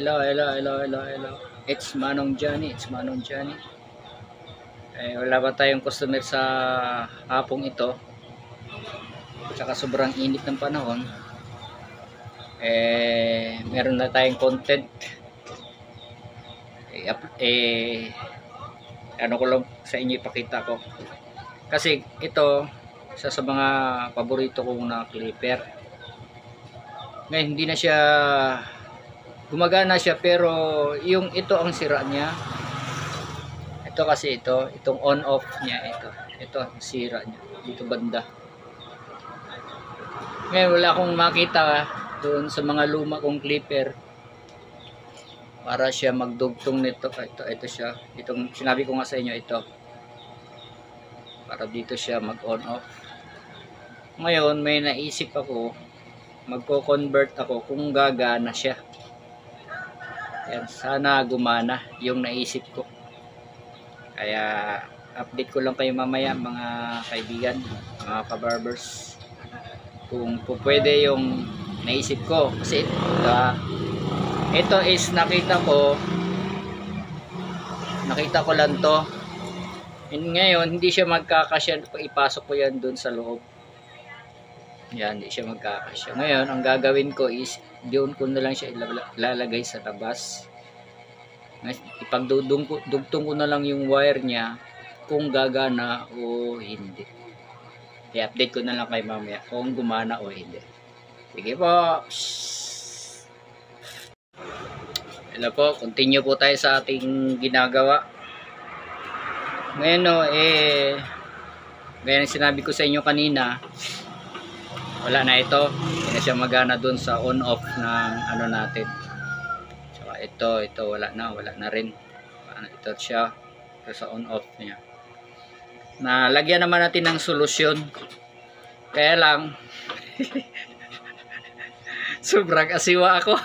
Hello. It's Manong Johnny. Wala pa tayong customer sa hapong ito. Tsaka sobrang init ng panahon. Meron na tayong content. Ano ko lang sa inyo ipakita ko. Kasi ito, isa sa mga paborito kong na clipper. Ngayon, hindi na siya gumagana siya, pero yung ito ang sira niya. Ito kasi itong on off niya, ito ang sira niya dito banda. Ngayon wala akong makita doon sa mga luma kong clipper para siya magdugtong nito. Ito siya, itong sinabi ko nga sa inyo, ito para dito siya mag on off. Ngayon may naisip ako, magko-convert ako kung gagana siya. Yan, sana gumana yung naisip ko. Kaya update ko lang kayo mamaya mga kaibigan, mga kabarbers, kung pwede yung naisip ko. Kasi ito is nakita ko lang to. Ngayon hindi siya magkakasya pag ipasok ko yan dun sa loob. Yan, hindi siya magkakasya. Ngayon ang gagawin ko is doon ko na lang siya ilalagay sa labas. Ipagdugtong ko na lang yung wire niya kung gagana o hindi. I-update ko na lang kay mamaya kung gumana o hindi. Sige po. Hello po, continue po tayo sa ating ginagawa. Ngayon gaya ng sinabi ko sa inyo kanina, wala na ito. Hindi na siya magana dun sa on off ng ano natin. Saka ito wala na rin. Ito siya, ito sa on off niya. Nalagyan naman natin ng solusyon. Kaya lang sobrang asiwa ako.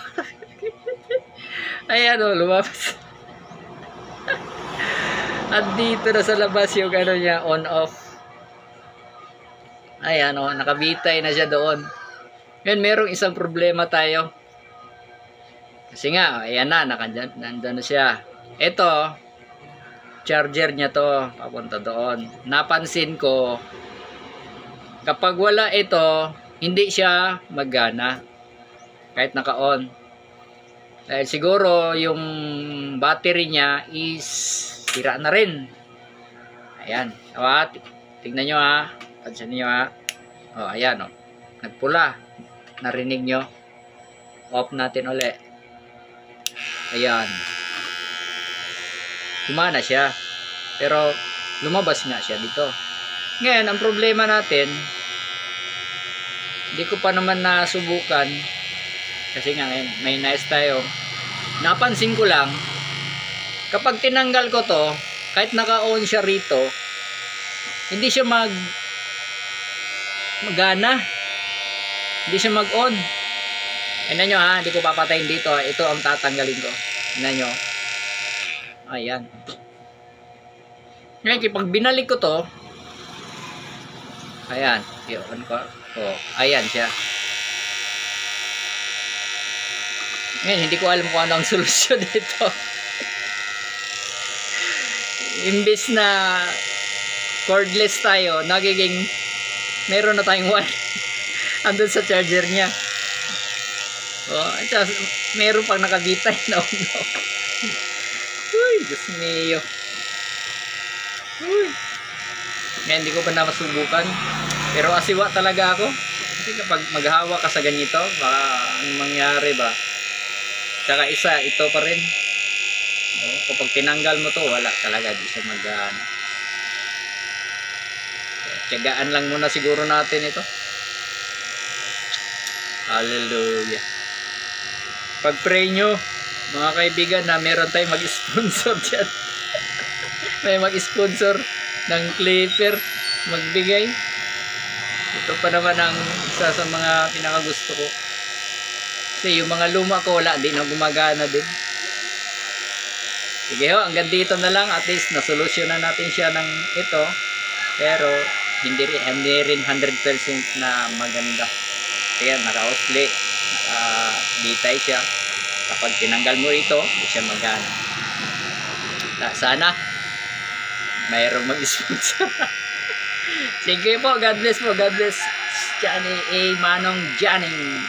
Ayan o, lumabas. At dito na sa labas yung ano niya, on off. Ayan o, nakabitay na siya doon. Ngayon merong isang problema tayo. Kasi nga, ayan na, nandun na siya. Ito, charger niya to, papunta doon. Napansin ko, kapag wala ito, hindi siya magana. Kahit naka-on. Dahil siguro, yung battery niya is sira na rin. Ayan. Tingnan nyo ha. Pansin nyo ha. O, ayan o. Nagpula. Narinig nyo. Off natin ulit. Ayan. Gumana siya. Pero lumabas nga siya dito. Ngayon, ang problema natin, hindi ko pa naman nasubukan. Kasi nga ngayon, may nice tayo. Napansin ko lang, kapag tinanggal ko to, kahit naka-on siya rito, hindi siya magana. Hindi siya mag-on. Tingnan nyo ha, hindi ko papatayin dito ha. Ito ang tatanggalin ko. Tingnan nyo. Ayan. Ngayon, pag binalik ko to, ayan. Yun ko. Oh, ayan siya. Ngayon, hindi ko alam kung ano ang solusyon dito. Imbis na cordless tayo, nagiging meron na tayong wire andun sa charger niya. Oh, at meron pang nakabitay na uno. Uy, Diyos mio. Uy. Ngayon, hindi ko pa na masubukan. Pero asiwa talaga ako. Kasi kapag maghawa ka sa ganito, baka anong mangyari ba? Tsaka isa, ito pa rin. Oh, kapag tinanggal mo to, wala talaga. Di siya mag-ano. Tiyagaan lang muna siguro natin ito. Hallelujah. Pag-pray nyo, mga kaibigan, na meron tayong mag-sponsor dyan. May mag-sponsor ng clipper, magbigay. Ito pa naman ang isa sa mga pinakagusto ko. Kasi yung mga luma ko, wala din na gumagana din. Sige ho, hanggang dito na lang. At least nasolusyonan natin siya ng ito. Pero hindi rin 100% na maganda. Kaya naka-osli, bitay siya. Kapag tinanggal mo ito, hindi siya magana. Sana mayroong mag-sponsor. Sige po, God bless po, God bless. Johnny A. Manong Johnny.